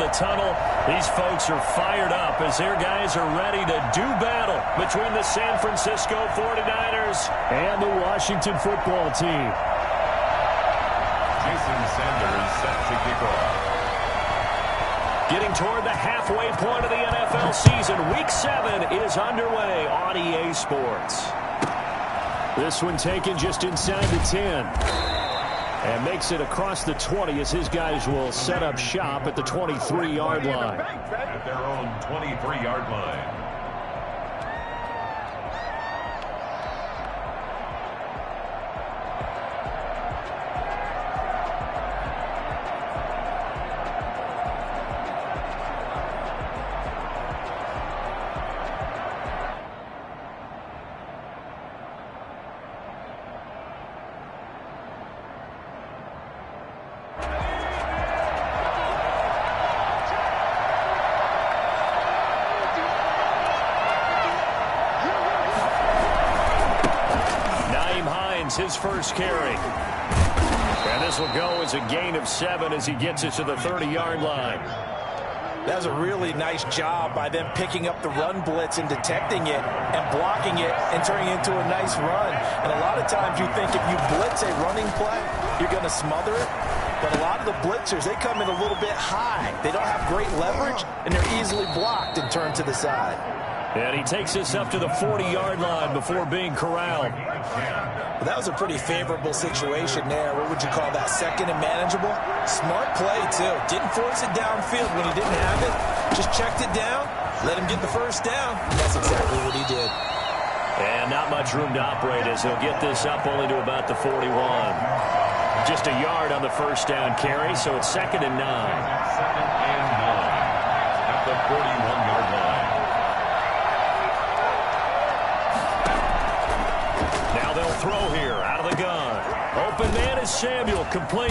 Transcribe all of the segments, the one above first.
the tunnel. These folks are fired up as their guys are ready to do battle between the San Francisco 49ers and the Washington football team. Jason Sanders set to kick off. Getting toward the halfway point of the NFL season, Week 7 is underway on EA Sports. This one taken just inside the 10. And makes it across the 20 as his guys will set up shop at the 23-yard line. At their own 23-yard line. His first carry. And this will go as a gain of 7 as he gets it to the 30-yard line. That was a really nice job by them picking up the run blitz and detecting it and blocking it and turning it into a nice run. And a lot of times you think if you blitz a running play, you're going to smother it. But a lot of the blitzers, they come in a little bit high. They don't have great leverage, and they're easily blocked and turned to the side. And he takes this up to the 40-yard line before being corralled. Well, that was a pretty favorable situation there. What would you call that? Second and manageable? Smart play, too. Didn't force it downfield when he didn't have it. Just checked it down, let him get the first down. That's exactly what he did. And not much room to operate as he'll get this up only to about the 41. Just a yard on the first down carry, so it's 2nd and 9. 2nd and 9 at the 41-yard line. They'll throw here out of the gun. Open man is Samuel, complete.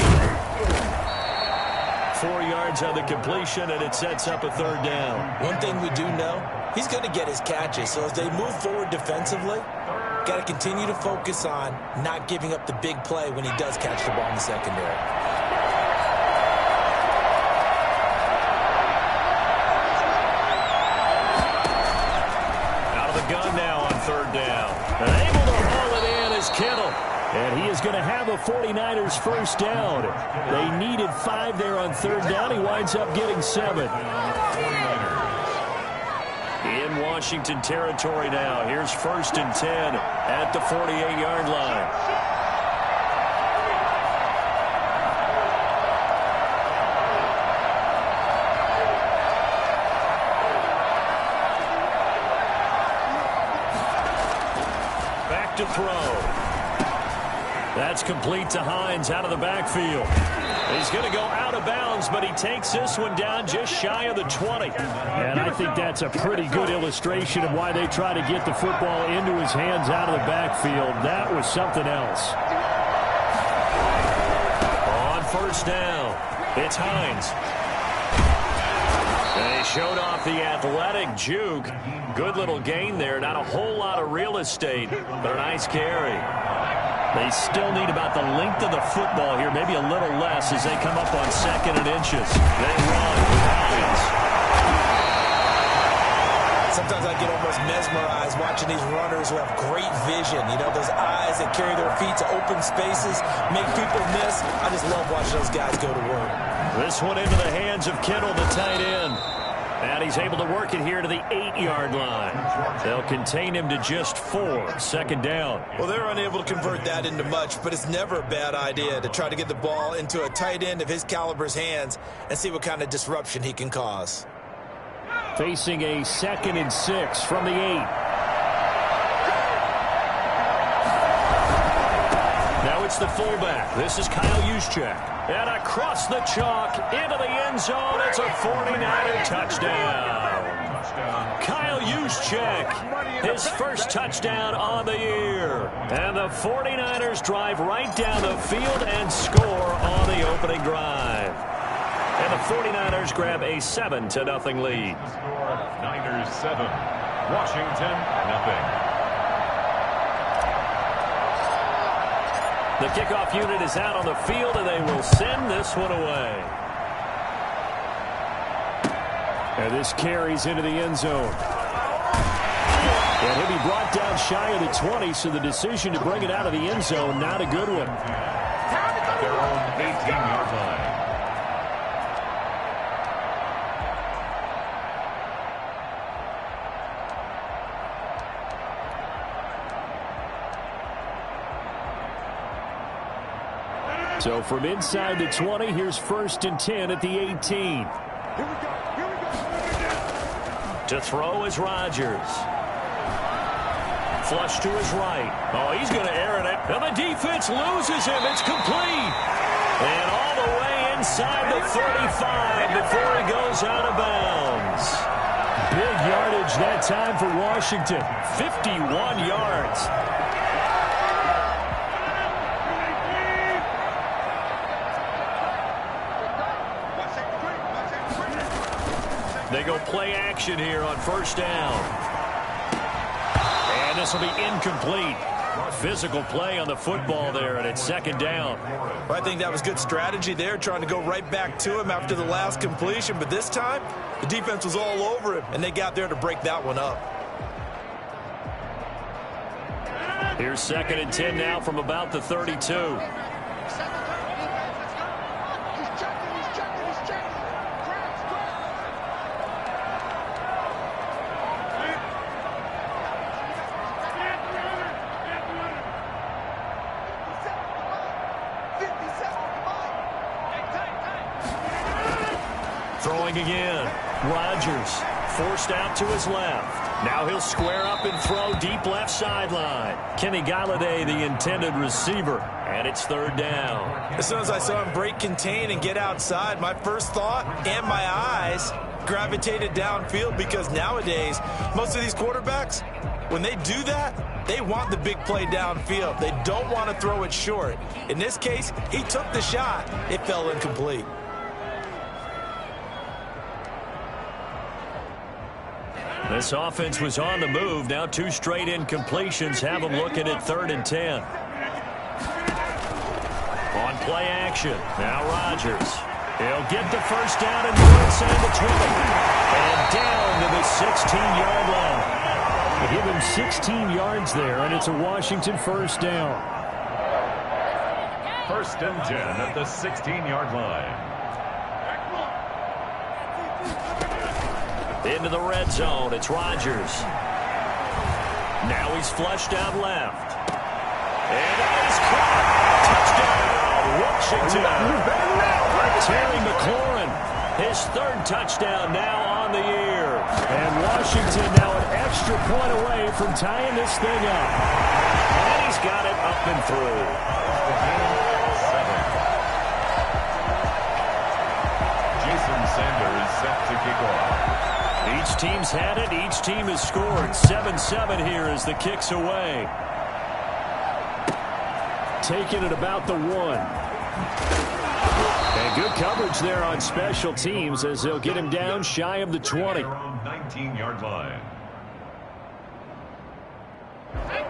4 yards on the completion, and it sets up a 3rd down. One thing we do know, he's going to get his catches. So as they move forward defensively, got to continue to focus on not giving up the big play when he does catch the ball in the secondary. Out of the gun now on 3rd down. And able to haul it in is Kittle. And he is going to have a 49ers first down. They needed 5 there on 3rd down. He winds up getting 7. In Washington territory now. Here's 1st and 10 at the 48-yard line. To throw. That's complete to Hines out of the backfield. He's going to go out of bounds, but he takes this one down just shy of the 20. And I think that's a pretty good illustration of why they try to get the football into his hands out of the backfield. That was something else. On 1st down, it's Hines. They showed off the athletic juke. Good little gain there. Not a whole lot of real estate, but a nice carry. They still need about the length of the football here, maybe a little less as they come up on 2nd and inches. They run with Hines. Sometimes I get almost mesmerized watching these runners who have great vision. You know, those eyes that carry their feet to open spaces, make people miss. I just love watching those guys go to work. This one into the hands of Kittle, the tight end. And he's able to work it here to the 8-yard line. They'll contain him to just 4. 2nd down. Well, they're unable to convert that into much, but it's never a bad idea to try to get the ball into a tight end of his caliber's hands and see what kind of disruption he can cause. Facing a 2nd and 6 from the 8. Now it's the fullback. This is Kyle Juszczyk. And across the chalk into the end zone. It's a 49er touchdown. Kyle Juszczyk, his first touchdown on the year. And the 49ers drive right down the field and score on the opening drive. And the 49ers grab a 7-0 lead. Niners 7, Washington 0. The kickoff unit is out on the field, and they will send this one away. And this carries into the end zone. And he'll be brought down shy of the 20, so the decision to bring it out of the end zone, not a good one. At their own 18-yard line. So from inside the 20, here's 1st and 10 at the 18. To throw is Rodgers. Flush to his right. Oh, he's going to air it. And the defense loses him. It's complete. And all the way inside the 35 before he goes out of bounds. Big yardage that time for Washington. 51 yards. They go play action here on 1st down. And this will be incomplete. Physical play on the football there, and it's 2nd down. I think that was good strategy there, trying to go right back to him after the last completion. But this time, the defense was all over him, and they got there to break that one up. Here's 2nd and 10 now from about the 32. Throwing again. Rodgers forced out to his left. Now he'll square up and throw deep left sideline. Kenny Golladay, the intended receiver, and it's 3rd down. As soon as I saw him break contain and get outside, my first thought and my eyes gravitated downfield, because nowadays, most of these quarterbacks, when they do that, they want the big play downfield. They don't want to throw it short. In this case, he took the shot. It fell incomplete. This offense was on the move. Now 2 straight incompletions have them looking at 3rd and 10. On play action. Now Rodgers. He'll get the 1st down and more inside the 20. And down to the 16-yard line. They give him 16 yards there, and it's a Washington 1st down. 1st and 10 at the 16-yard line. Into the red zone. It's Rodgers. Now he's flushed out left. And that is caught. Touchdown, Washington. Terry McLaurin, his 3rd touchdown now on the year. And Washington now an extra point away from tying this thing up. And he's got it up and through. 7. Jason Sanders set to kick off. Each team's had it. Each team has scored. 7-7 here as the kick's away. Taking it about the 1. And good coverage there on special teams as they'll get him down shy of the 20. 19-yard line.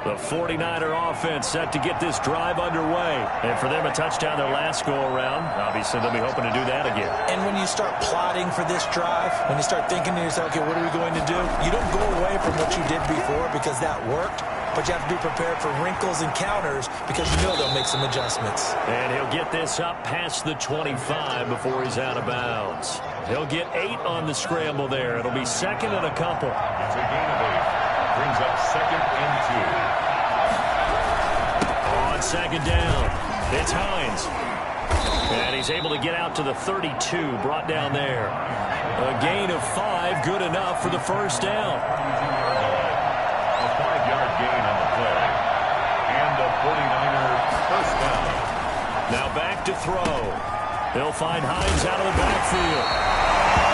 The 49er offense set to get this drive underway. And for them, a touchdown their last go-around. Obviously, they'll be hoping to do that again. And when you start plotting for this drive, when you start thinking to yourself, okay, what are we going to do? You don't go away from what you did before because that worked, but you have to be prepared for wrinkles and counters because you know they'll make some adjustments. And he'll get this up past the 25 before he's out of bounds. He'll get 8 on the scramble there. It'll be 2nd and a couple. It's a gain of 8. Brings up 2nd and 2. On 2nd down, it's Hines. And he's able to get out to the 32, brought down there. A gain of 5, good enough for the 1st down. A 5-yard gain on the play. And the 49er 1st down. Now back to throw. He'll find Hines out of the backfield.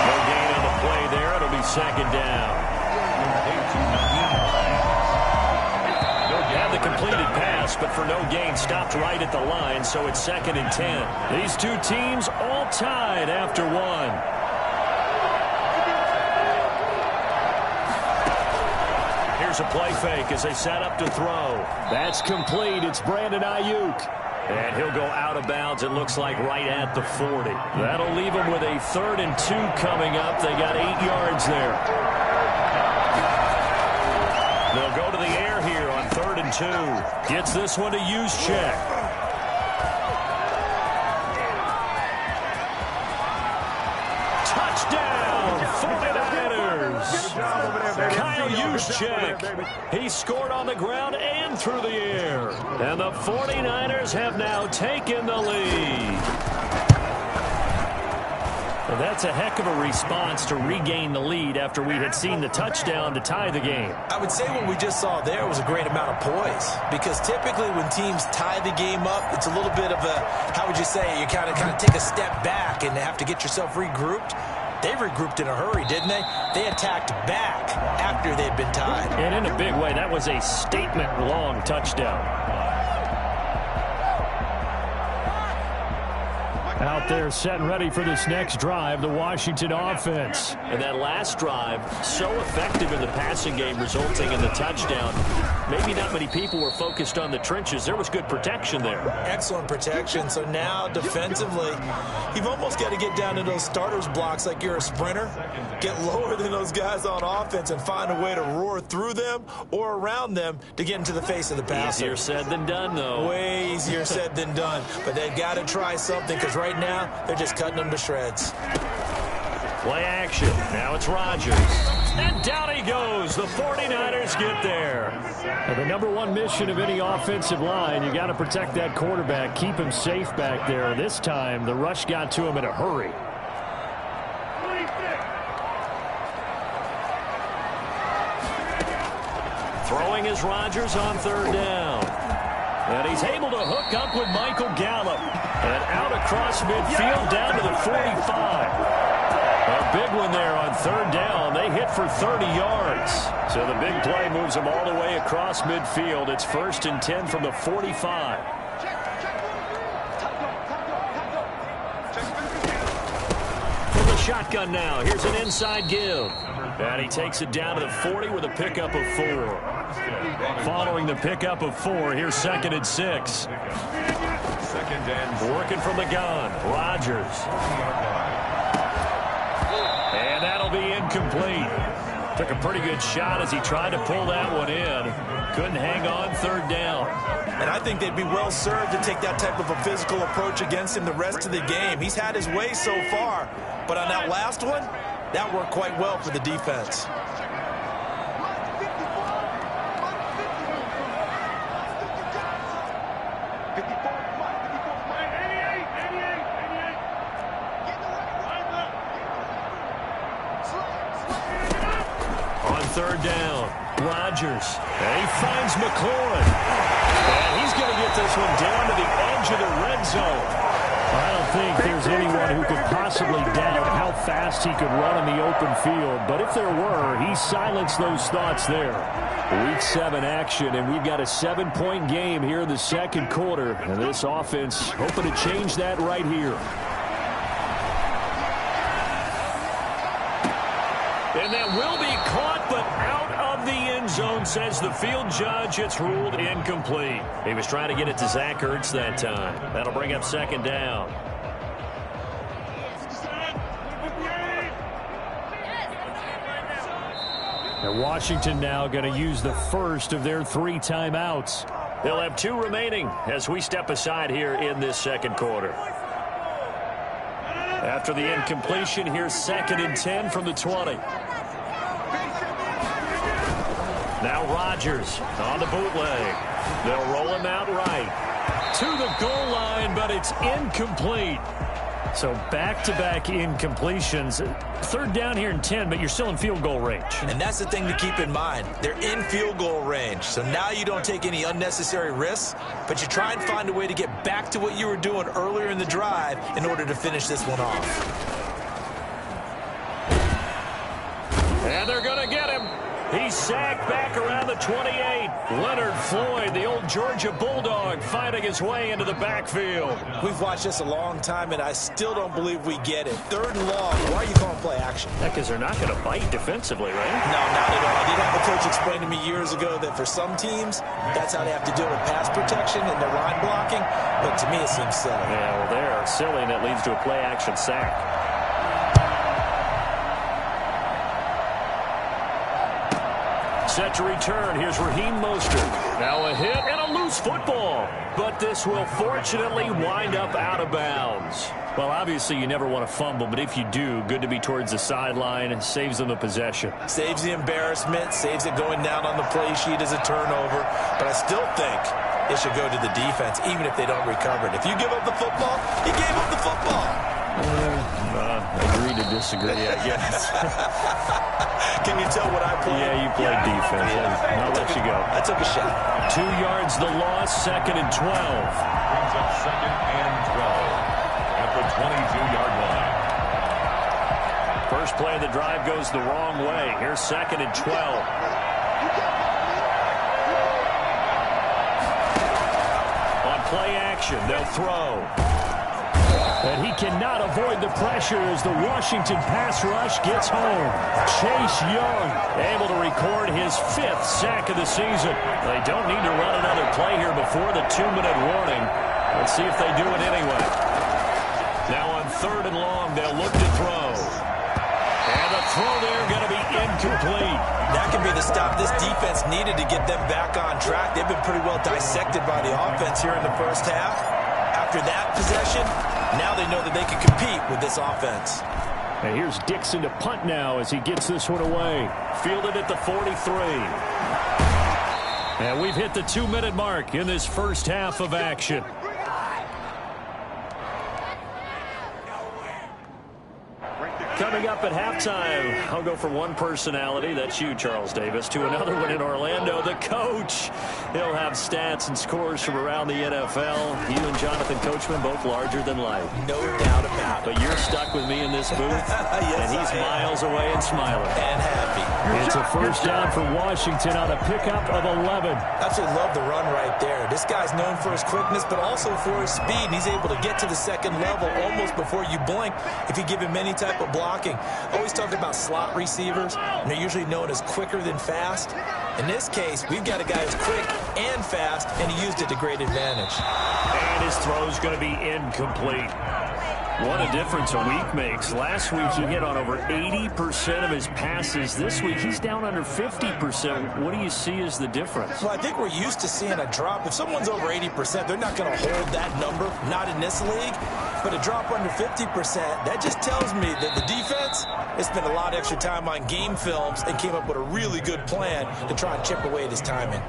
No gain on the play there. It'll be 2nd down. Have the completed pass, but for no gain, stopped right at the line, so it's 2nd and 10. These two teams all tied after 1. Here's a play fake as they set up to throw. That's complete. It's Brandon Ayuk. And he'll go out of bounds, it looks like, right at the 40. That'll leave him with a 3rd and 2 coming up. They got 8 yards there. They'll go to the air here on 3rd and 2. Gets this one to Juszczyk. Touchdown, 49ers. Kyle Juszczyk. He scored on the ground and through the air. And the 49ers have now taken the lead. Well, that's a heck of a response to regain the lead after we had seen the touchdown to tie the game. I would say what we just saw there was a great amount of poise, because typically when teams tie the game up, it's a little bit of a, how would you say, you kind of take a step back and have to get yourself regrouped. They regrouped in a hurry, didn't they? They attacked back after they'd been tied. And in a big way, that was a statement-long touchdown. Out there set and ready for this next drive, the Washington offense. And that last drive, so effective in the passing game, resulting in the touchdown. Maybe not many people were focused on the trenches. There was good protection there. Excellent protection. So now defensively, you've almost got to get down to those starters blocks like you're a sprinter. Get lower than those guys on offense and find a way to roar through them or around them to get into the face of the passer. Easier said than done, though. Way easier said than done. But they've got to try something, because right now they're just cutting them to shreds. Play action. Now it's Rodgers. And down he goes. The 49ers get there. Now, the number one mission of any offensive line, you got to protect that quarterback, keep him safe back there. This time, the rush got to him in a hurry. Throwing is Rodgers on 3rd down. And he's able to hook up with Michael Gallup. And out across midfield down to the 45. A big one there on 3rd down. They hit for 30 yards. So the big play moves them all the way across midfield. It's 1st and 10 from the 45. From the shotgun now. Here's an inside give. And he takes it down to the 40 with a pickup of 4. Following the pickup of 4, here's 2nd and 6. Working from the gun, Rodgers. And that'll be incomplete. Took a pretty good shot as he tried to pull that one in. Couldn't hang on 3rd down. And I think they'd be well served to take that type of a physical approach against him the rest of the game. He's had his way so far. But on that last one, that worked quite well for the defense. On 3rd down, Rodgers. And he finds McLaurin. And he's going to get this one down to the edge of the red zone. I don't think there's anyone who could possibly doubt how fast he could run in the open field. But if there were, he silenced those thoughts there. Week 7 action, and we've got a 7-point game here in the 2nd quarter. And this offense hoping to change that right here. And that will be caught, but out of the end zone, says the field judge. It's ruled incomplete. He was trying to get it to Zach Ertz that time. That'll bring up 2nd down. And Washington now going to use the first of their 3 timeouts. They'll have 2 remaining as we step aside here in this 2nd quarter. After the incompletion, here's 2nd and 10 from the 20. Now Rodgers on the bootleg. They'll roll him out right to the goal line, but it's incomplete. So back-to-back incompletions. 3rd down here and 10, but you're still in field goal range. And that's the thing to keep in mind. They're in field goal range. So now you don't take any unnecessary risks, but you try and find a way to get back to what you were doing earlier in the drive in order to finish this one off. And they're going to get him. He's sacked back around the 28. Leonard Floyd, the old Georgia Bulldog, fighting his way into the backfield. We've watched this a long time, and I still don't believe we get it. 3rd and long. Why are you calling play action? action. Yeah, because they're not going to bite defensively, right? No, not at all. I did have a coach explain to me years ago that for some teams, that's how they have to deal with pass protection and their line blocking. But to me, it seems silly. Yeah, well, they're silly, and it leads to a play-action sack. Set to return. Here's Raheem Mostert. Now a hit and a loose football. But this will fortunately wind up out of bounds. Well, obviously you never want to fumble, but if you do, good to be towards the sideline and saves them the possession. Saves the embarrassment, saves it going down on the play sheet as a turnover. But I still think it should go to the defense, even if they don't recover it. If you give up the football, you gave up the football. Agree to disagree, I guess. Can you tell what I played? Yeah, you played defense. Yeah. I'll let you go. I took a shot. 2 yards the loss, 2nd and 12. Brings up 2nd and 12 at the 22-yard line. First play of the drive goes the wrong way. Here's 2nd and 12. On play action, they'll throw. And he cannot avoid the pressure as the Washington pass rush gets home. Chase Young able to record his 5th sack of the season. They don't need to run another play here before the 2-minute warning. Let's see if they do it anyway. Now on 3rd and long, they'll look to throw. And the throw there going to be incomplete. That can be the stop this defense needed to get them back on track. They've been pretty well dissected by the offense here in the first half. After that possession, now they know that they can compete with this offense. And here's Dixon to punt now as he gets this one away. Fielded at the 43. And we've hit the 2-minute mark in this first half of action. Coming up at halftime, I'll go from one personality, that's you, Charles Davis, to another one in Orlando, the coach. He'll have stats and scores from around the NFL. You and Jonathan Coachman, both larger than life. No doubt about it. But you're stuck with me in this booth, Yes, and he's miles away and smiling. And happy. It's a first down for Washington on a pickup of 11. Absolutely love the run right there. This guy's known for his quickness, but also for his speed. And he's able to get to the second level almost before you blink if you give him any type of blocking. Always talk about slot receivers, and they're usually known as quicker than fast. In this case, we've got a guy who's quick and fast, and he used it to great advantage. And his throw's going to be incomplete. What a difference a week makes. Last week he hit on over 80% of his passes. This week he's down under 50%. What do you see as the difference? Well, I think we're used to seeing a drop. If someone's over 80%, they're not going to hold that number, not in this league. But a drop under 50%, that just tells me that the defense has spent a lot of extra time on game films and came up with a really good plan to try and chip away at his timing.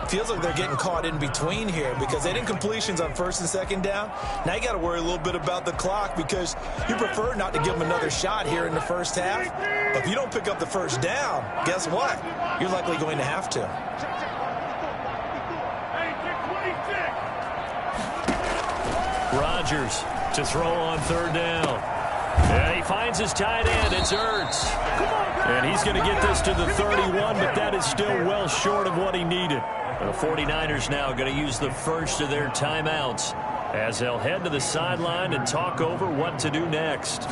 Feels like they're getting caught in between here because they didn't completions on 1st and 2nd down. Now you got to worry a little bit about the clock because you prefer not to give them another shot here in the first half. But if you don't pick up the first down, guess what? You're likely going to have to. Rodgers to throw on 3rd down. And he finds his tight end. It's Ertz. And he's going to get this to the 31, but that is still well short of what he needed. The 49ers now going to use the first of their timeouts as they'll head to the sideline and talk over what to do next.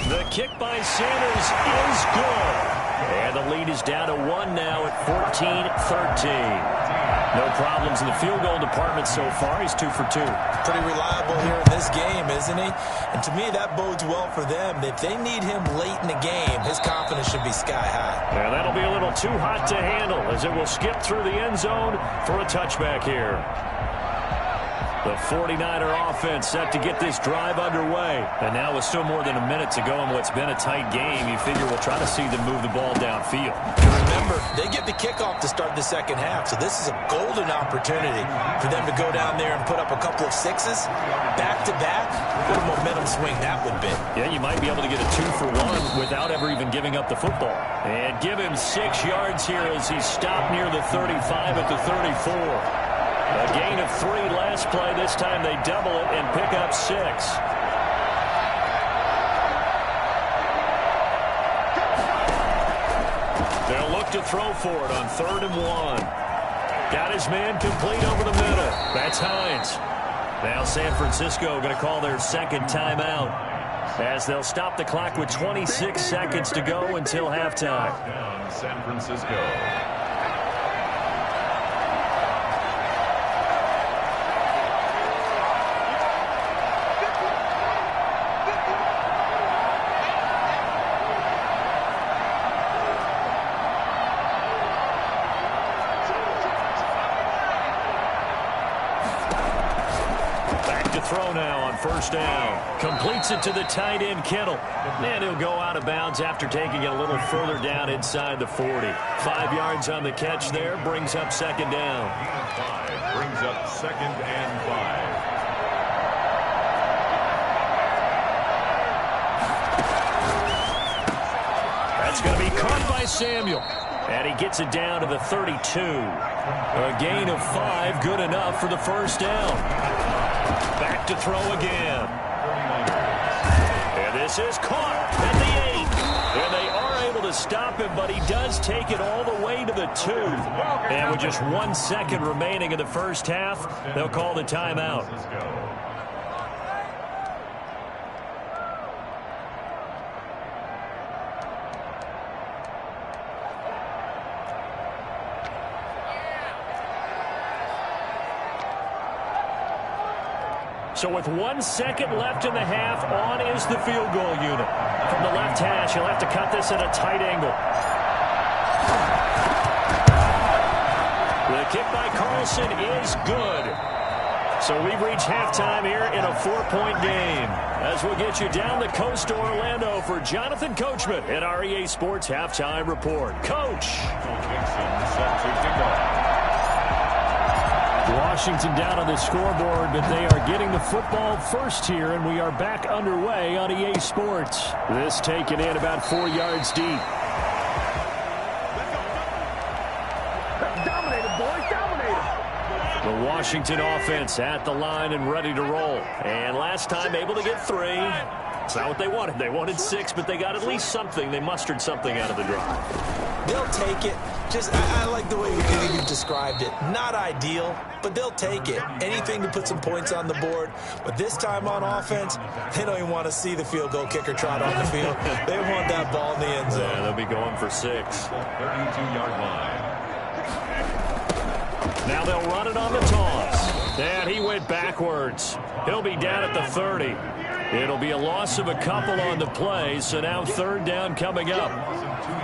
The kick by Sanders is good. And the lead is down to 1 now at 14-13. No problems in the field goal department so far. He's 2 for 2. Pretty reliable here in this game, isn't he? And to me, that bodes well for them. If they need him late in the game, his confidence should be sky high. Yeah, that'll be a little too hot to handle as it will skip through the end zone for a touchback here. The 49er offense set to get this drive underway. And now with still more than a minute to go in what's been a tight game, you figure we'll try to see them move the ball downfield. Remember, they get the kickoff to start the second half, so this is a golden opportunity for them to go down there and put up a couple of sixes back-to-back. What a momentum swing that would be. Yeah, you might be able to get a 2 for 1 without ever even giving up the football. And give him 6 yards here as he stopped near the 35 at the 34. A gain of 3 last play. This time they double it and pick up 6. They'll look to throw for it on 3rd and 1. Got his man complete over the middle. That's Hines. Now San Francisco going to call their second timeout as they'll stop the clock with 26 seconds to go until halftime. Down San Francisco. Throw now on first down. Completes it to the tight end, Kittle. And he'll go out of bounds after taking it a little further down inside the 40. 5 yards on the catch there. Brings up second down. 5 brings up second and 5. That's going to be caught by Samuel. And he gets it down to the 32. A gain of 5, good enough for the first down. Back to throw again. And this is caught at the 8. And they are able to stop him, but he does take it all the way to the 2. And with just 1 second remaining in the first half, they'll call the timeout. So with 1 second left in the half, on is the field goal unit. From the left hash, he'll have to cut this at a tight angle. The kick by Carlson is good. So we've reached halftime here in a 4-point game. As we'll get you down the coast to Orlando for Jonathan Coachman at our EA Sports Halftime Report. Coach. Washington down on the scoreboard, but they are getting the football first here, and we are back underway on EA Sports. This taken in about 4 yards deep. The Washington offense at the line and ready to roll. And last time able to get 3. It's not what they wanted. They wanted 6, but they got at least something. They mustered something out of the drive. They'll take it. I like the way you described it. Not ideal, but they'll take it. Anything to put some points on the board. But this time on offense, they don't even want to see the field goal kicker trot on the field. They want that ball in the end zone. Yeah, they'll be going for 6. 32-yard line. Now they'll run it on the toss. And he went backwards. He'll be down at the 30. It'll be a loss of a couple on the play, so now third down coming up. 2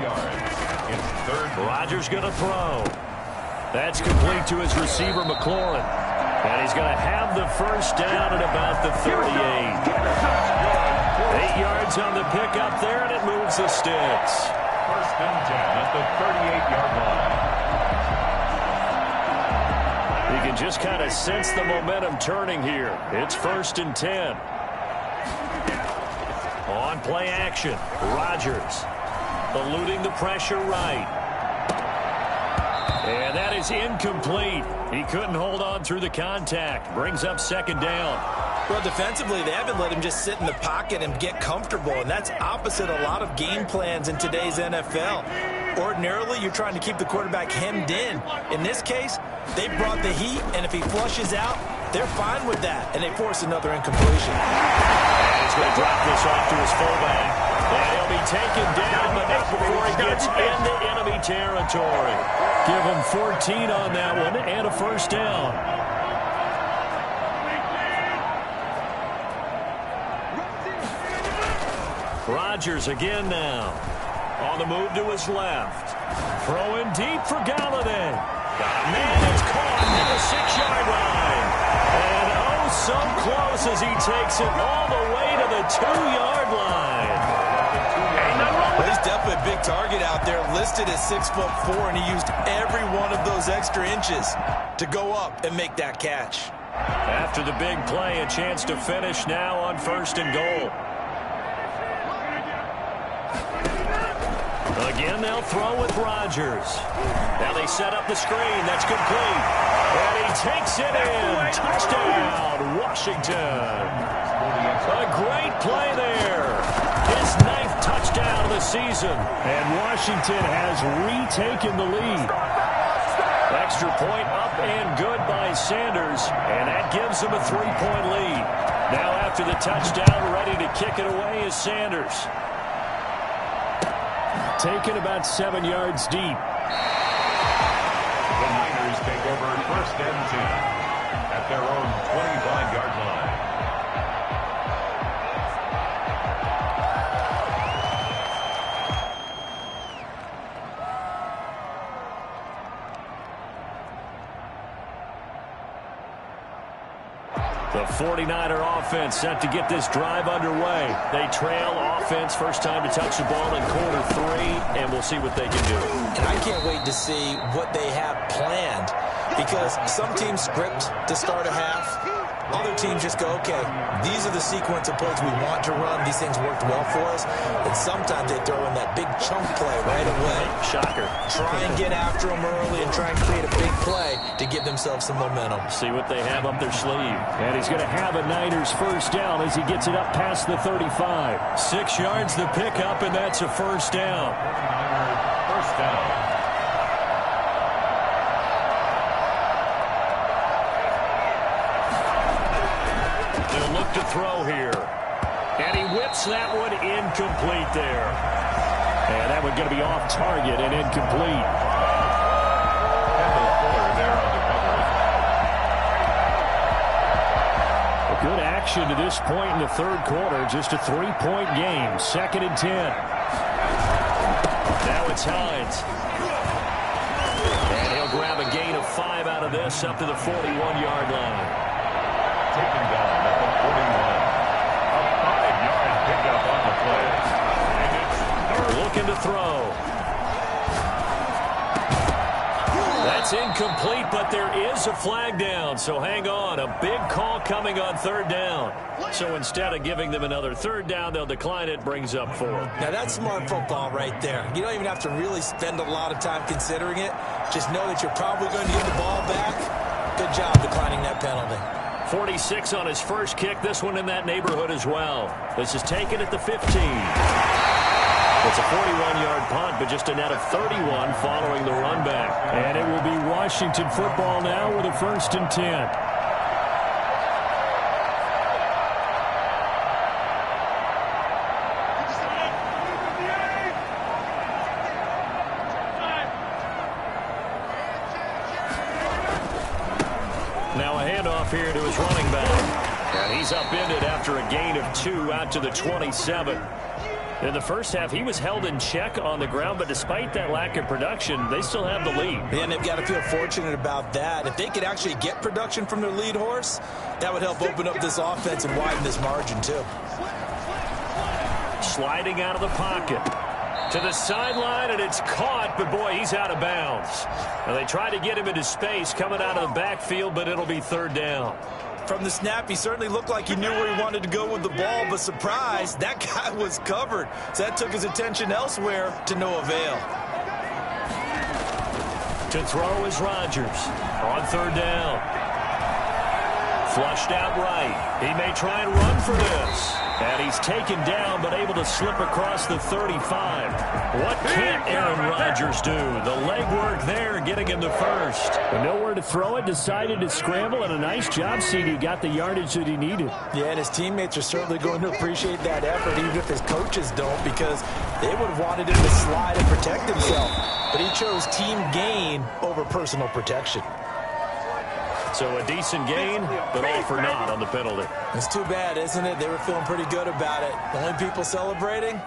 yards. It's third. Rodgers going to throw. That's complete to his receiver, McLaurin. And he's going to have the first down at about the 38. 8 yards on the pickup there, and it moves the sticks. First and 10 at the 38-yard line. You can just kind of sense the momentum turning here. It's first and 10. On play action, Rodgers eluding the pressure right. And that is incomplete. He couldn't hold on through the contact. Brings up second down. Well, defensively, they haven't let him just sit in the pocket and get comfortable, and that's opposite a lot of game plans in today's NFL. Ordinarily, you're trying to keep the quarterback hemmed in. In this case, they brought the heat, and if he flushes out, they're fine with that, and they force another incompletion. And he's going to drop this off to his fullback. And he'll be taken down, but not before he gets into enemy territory. Give him 14 on that one and a first down. Rodgers again now. On the move to his left. Throwing deep for Galladay. Man, it's caught at the 6-yard line. And oh, so close as he takes it all the way to the 2-yard line. Well, he's definitely a big target out there, listed as 6'4", and he used every one of those extra inches to go up and make that catch. After the big play, a chance to finish now on first and goal. Again, they'll throw with Rodgers. Now they set up the screen. That's complete. And he takes it in. Touchdown, Washington. A great play there. His 9th touchdown of the season. And Washington has retaken the lead. Extra point up and good by Sanders, and that gives them a 3-point lead. Now after the touchdown, ready to kick it away is Sanders. Taken about 7 yards deep. The Niners take over 1st and 10 at their own 25-yard line. The 49er offense set to get this drive underway. They trail offense, first time to touch the ball in quarter 3, and we'll see what they can do. And I can't wait to see what they have planned, because some teams script to start a half. Other teams just go, okay, these are the sequence of plays we want to run. These things worked well for us. And sometimes they throw in that big chunk play right away. Shocker. Try and get after them early and try and create a big play to give themselves some momentum. See what they have up their sleeve. And he's going to have a Niners first down as he gets it up past the 35. 6 yards the pickup, and that's a first down. 49ers first down. They'll look to throw here. And he whips that one incomplete there. And that one going to be off target and incomplete. Kendall Fuller there on the coverage. A good action to this point in the third quarter. Just a 3-point game. 2nd and 10. Now it's Hines. And he'll grab a gain of 5 out of this up to the 41-yard line. Taken down at the 41. A 5-yard pickup on the play. And it's Looking to throw. That's incomplete, but there is a flag down, so hang on. A big call coming on 3rd down. So instead of giving them another 3rd down, they'll decline it, brings up 4. Now, that's smart football right there. You don't even have to really spend a lot of time considering it. Just know that you're probably going to get the ball back. Good job declining that penalty. 46 on his first kick. This one in that neighborhood as well. This is taken at the 15. It's a 41-yard punt, but just a net of 31 following the run back. And it will be Washington football now with a 1st and 10. Now a handoff here to his running back. And he's upended after a gain of 2 out to the 27. In the first half, he was held in check on the ground, but despite that lack of production, they still have the lead. And they've got to feel fortunate about that. If they could actually get production from their lead horse, that would help open up this offense and widen this margin too. Sliding out of the pocket. To the sideline, and it's caught, but boy, he's out of bounds. And they try to get him into space coming out of the backfield, but it'll be 3rd down. From the snap, he certainly looked like he knew where he wanted to go with the ball, but surprise, that guy was covered. So that took his attention elsewhere to no avail. To throw is Rodgers on 3rd down. Flushed out right. He may try and run for this. And he's taken down, but able to slip across the 35. What can't Aaron Rodgers do? The legwork there, getting him the 1st. But nowhere to throw it, decided to scramble, and a nice job, CD. Got the yardage that he needed. Yeah, and his teammates are certainly going to appreciate that effort, even if his coaches don't, because they would have wanted him to slide and protect himself. But he chose team gain over personal protection. So a decent gain, but all for naught on the penalty. It's too bad, isn't it? They were feeling pretty good about it. The only people celebrating,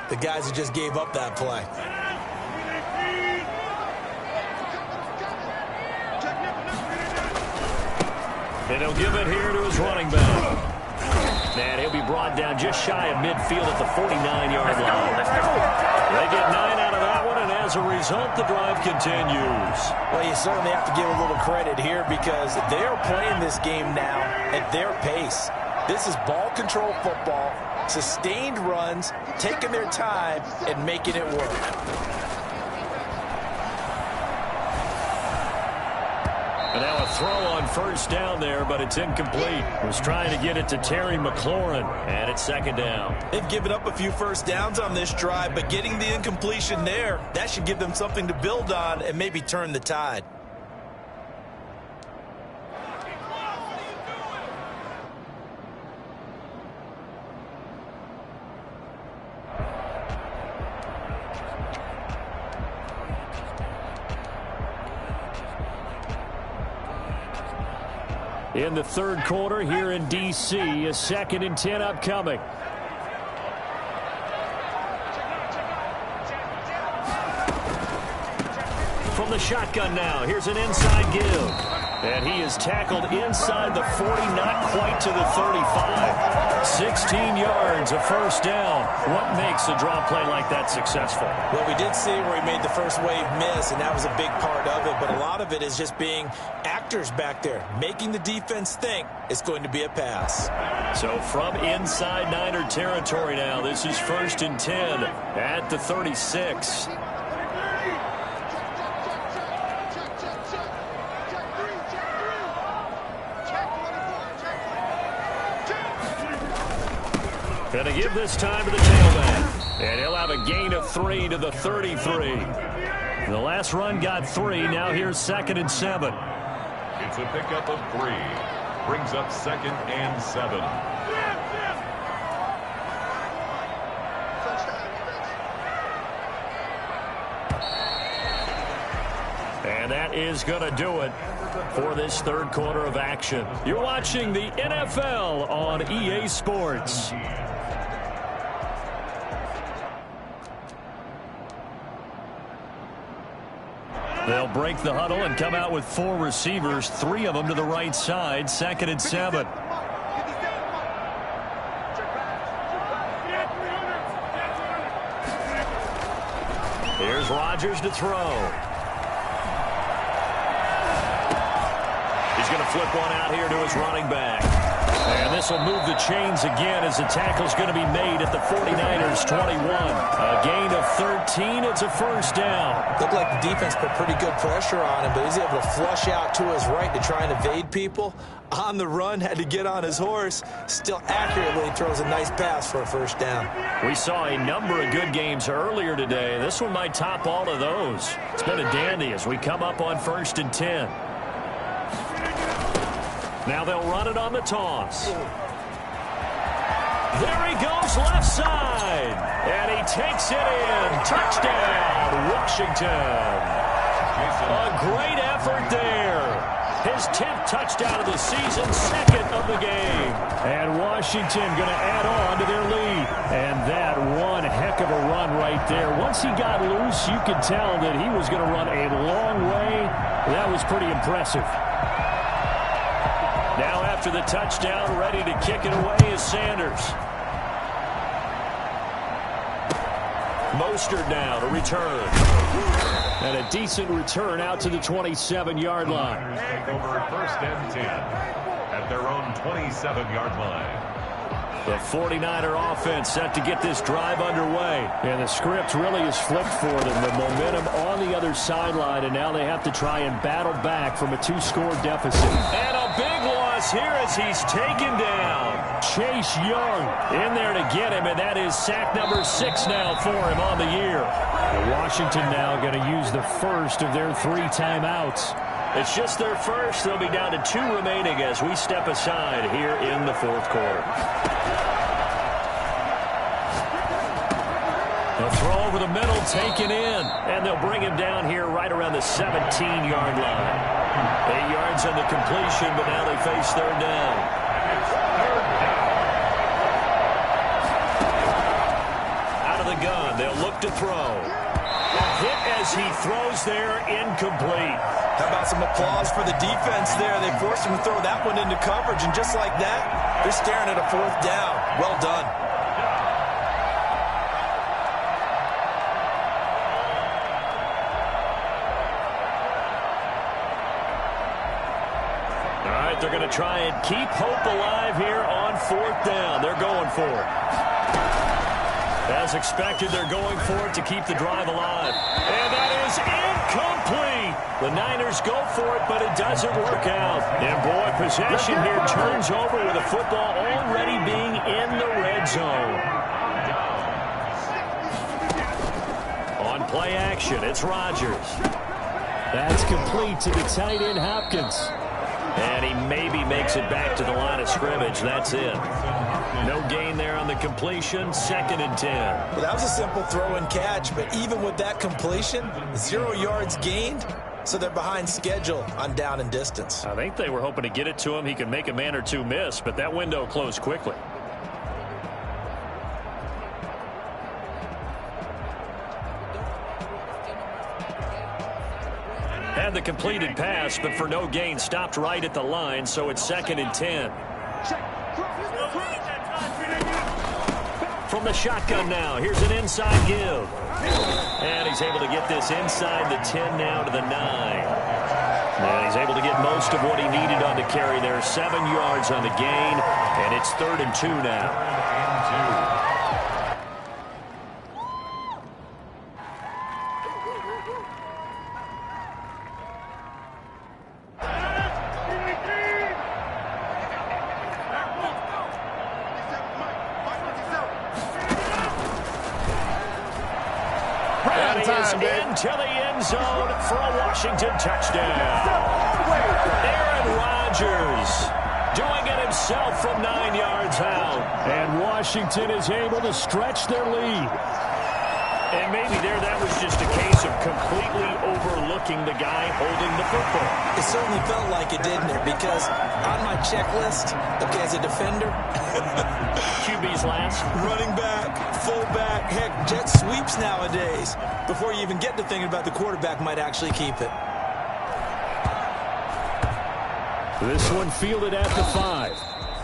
the guys who just gave up that play. And he'll give it here to his running back. And he'll be brought down just shy of midfield at the 49-yard line. They get 9 out of that one, and as a result, the drive continues. Well, you certainly have to give a little credit here because they're playing this game now at their pace. This is ball control football, sustained runs, taking their time, and making it work. And now a throw on 1st down there, but it's incomplete. Was trying to get it to Terry McLaurin, and it's 2nd down. They've given up a few first downs on this drive, but getting the incompletion there, that should give them something to build on and maybe turn the tide. in the third quarter here in D.C. A 2nd and 10 upcoming. From the shotgun now, here's an inside give. And he is tackled inside the 40, not quite to the 35. 16 yards, a first down. What makes a draw play like that successful? Well, we did see where he made the first wave miss, and that was a big part of it. But a lot of it is just being actors back there, making the defense think it's going to be a pass. So from inside Niner territory now, this is 1st and 10 at the 36. Going to give this time to the tailback. And he'll have a gain of 3 to the 33. The last run got 3. Now here's 2nd and 7. It's a pickup of 3. Brings up 2nd and 7. And that is going to do it for this third quarter of action. You're watching the NFL on EA Sports. They'll break the huddle and come out with 4 receivers, 3 of them to the right side, 2nd and 7. Here's Rodgers to throw. He's going to flip one out here to his running back. And this will move the chains again as the tackle's going to be made at the 49ers 21. A gain of 13. It's a first down. Looked like the defense put pretty good pressure on him, but he's able to flush out to his right to try and evade people. On the run, had to get on his horse. Still accurately throws a nice pass for a first down. We saw a number of good games earlier today. This one might top all of those. It's been a dandy as we come up on 1st and 10. Now they'll run it on the toss. There he goes left side. And he takes it in. Touchdown, Washington. A great effort there. His 10th touchdown of the season, 2nd of the game. And Washington going to add on to their lead. And that one heck of a run right there. Once he got loose, you could tell that he was going to run a long way. That was pretty impressive. Now after the touchdown, ready to kick it away is Sanders. Mostert now to return. And a decent return out to the 27-yard line. Take over 1st and 10 at their own 27-yard line. The 49er offense set to get this drive underway. And the script really is flipped for them. The momentum on the other sideline, and now they have to try and battle back from a 2-score deficit. And a big loss here as he's taken down. Chase Young in there to get him, and that is sack number 6 now for him on the year. Washington now going to use the first of their 3 timeouts. It's just their first. They'll be down to 2 remaining as we step aside here in the 4th quarter. They'll throw over the middle, taken in, and they'll bring him down here right around the 17-yard line. 8 yards on the completion, but now they face 3rd down. Out of the gun, they'll look to throw. A hit as he throws there, incomplete. How about some applause for the defense there? They forced him to throw that one into coverage, and just like that, they're staring at a 4th down. Well done. All right, they're going to try and keep hope alive here on 4th down. They're going for it. As expected, they're going for it to keep the drive alive. And that is incomplete. The Niners go for it, but it doesn't work out. And boy, possession here turns over with the football already being in the red zone. On play action, it's Rodgers. That's complete to the tight end, Hopkins. And he maybe makes it back to the line of scrimmage. That's it. No gain there on the completion. 2nd and 10. Well, that was a simple throw and catch, but even with that completion, 0 yards gained, so they're behind schedule on down and distance. I think they were hoping to get it to him. He could make a man or two miss, but that window closed quickly. Had the completed pass, but for no gain, stopped right at the line, so it's 2nd and 10. From the shotgun now, here's an inside give. And he's able to get this inside the 10 now to the 9. And he's able to get most of what he needed on the carry there. 7 yards on the gain, and it's 3rd and 2 now. Into the end zone for a Washington touchdown. Aaron Rodgers doing it himself from 9 yards out. And Washington is able to stretch their lead. And maybe there that was just a case of completely overlooking the guy holding the football. It certainly felt like it, didn't it? Because on my checklist, okay, as a defender, QB's last. Running back, fullback, heck, jet sweeps nowadays. Before you even get to thinking about the quarterback might actually keep it. This one fielded at the 5.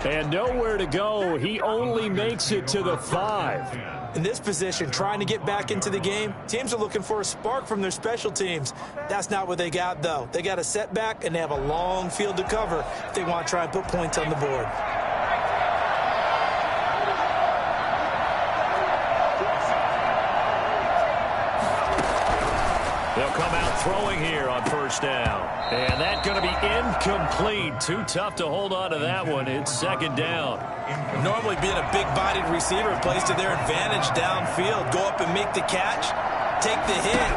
And nowhere to go. He only makes it to the 5. In this position, trying to get back into the game, teams are looking for a spark from their special teams. That's not what they got, though. They got a setback, and they have a long field to cover if they want to try and put points on the board. They'll come out throwing here on 1st down. And that's going to be incomplete. Too tough to hold on to that one. It's 2nd down. Normally being a big-bodied receiver plays to their advantage downfield. Go up and make the catch, take the hit,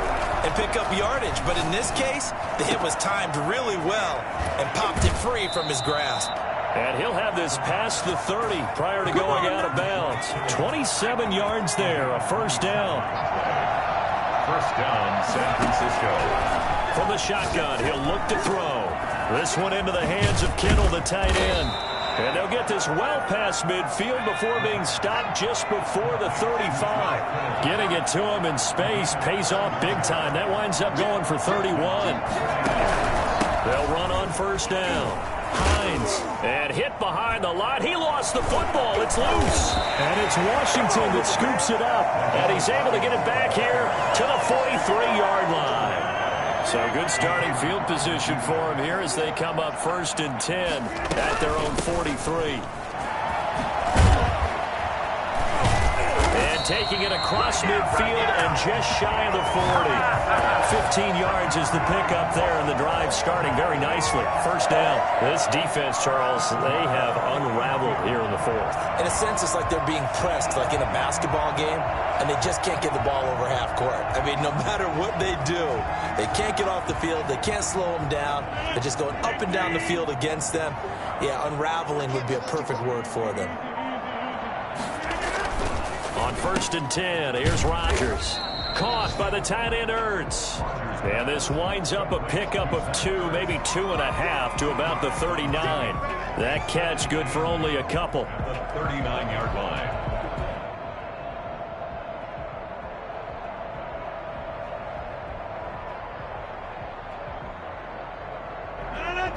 and pick up yardage. But in this case, the hit was timed really well and popped it free from his grasp. And he'll have this past the 30 prior to going out of bounds. 27 yards there, a 1st down. 1st down, San Francisco. From the shotgun, he'll look to throw. This one into the hands of Kittle, the tight end. And they'll get this well past midfield before being stopped just before the 35. Getting it to him in space pays off big time. That winds up going for 31. They'll run on 1st down. Hines, and hit behind the line. He lost the football. It's loose. And it's Washington that scoops it up. And he's able to get it back here to the 43-yard line. So good starting field position for him here as they come up 1st and 10 at their own 43. And taking it across midfield and just shy of the 40. 15 yards is the pickup there, and the drive starting very nicely. 1st down. This defense, Charles, they have unraveled here in the 4th. In a sense, it's like they're being pressed like in a basketball game, and they just can't get the ball over half court. I mean, no matter what they do, they can't get off the field. They can't slow them down. They're just going up and down the field against them. Yeah, unraveling would be a perfect word for them. On 1st and 10, here's Rodgers. Caught by the tight end Ertz. And this winds up a pickup of 2, maybe 2.5 to about the 39. That catch good for only a couple. The 39-yard line.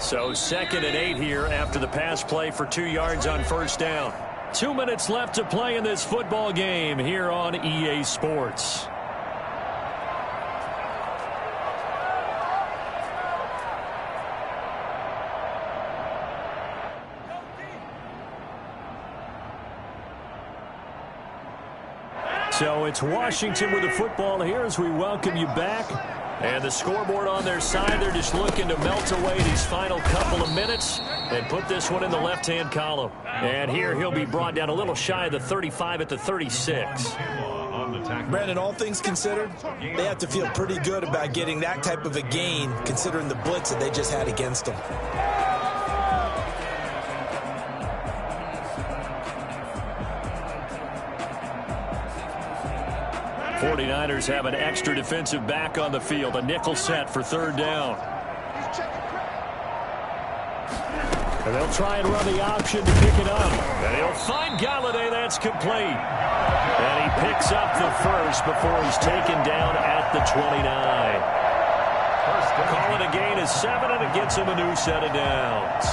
So 2nd and 8 here after the pass play for 2 yards on 1st down. 2 minutes left to play in this football game here on EA Sports. So it's Washington with the football here as we welcome you back. And the scoreboard on their side, they're just looking to melt away these final couple of minutes and put this one in the left-hand column. And here he'll be brought down a little shy of the 35 at the 36. Brandon, all things considered, they have to feel pretty good about getting that type of a gain considering the blitz that they just had against them. 49ers have an extra defensive back on the field. A nickel set for third down. And they'll try and run the option to pick it up. And he'll find Galladay. That's complete. And he picks up the first before he's taken down at the 29. Call it a gain of 7, and it gets him a new set of downs.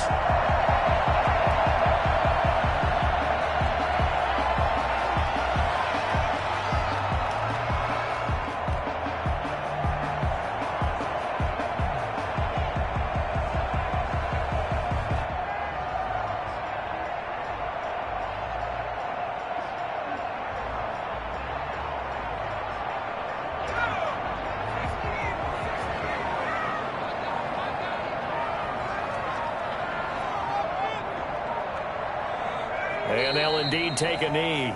And they'll indeed take a knee.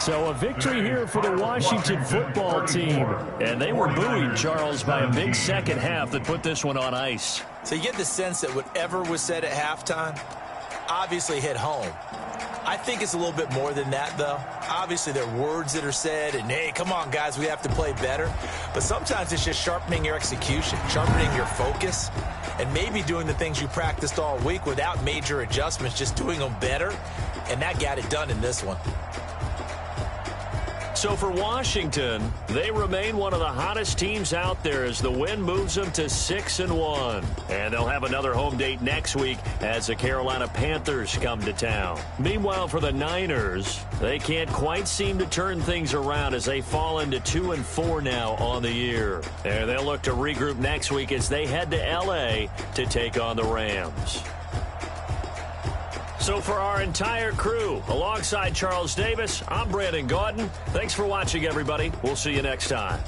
So a victory here for the Washington football team. And they were buoyed, Charles, by a big second half that put this one on ice. So you get the sense that whatever was said at halftime obviously hit home. I think it's a little bit more than that, though. Obviously, there are words that are said, and, hey, come on, guys, we have to play better. But sometimes it's just sharpening your execution, sharpening your focus, and maybe doing the things you practiced all week without major adjustments, just doing them better, and that got it done in this one. So for Washington, they remain one of the hottest teams out there as the win moves them to 6-1. And they'll have another home date next week as the Carolina Panthers come to town. Meanwhile, for the Niners, they can't quite seem to turn things around as they fall into 2-4 now on the year. And they'll look to regroup next week as they head to L.A. to take on the Rams. So for our entire crew, alongside Charles Davis, I'm Brandon Gaudin. Thanks for watching, everybody. We'll see you next time.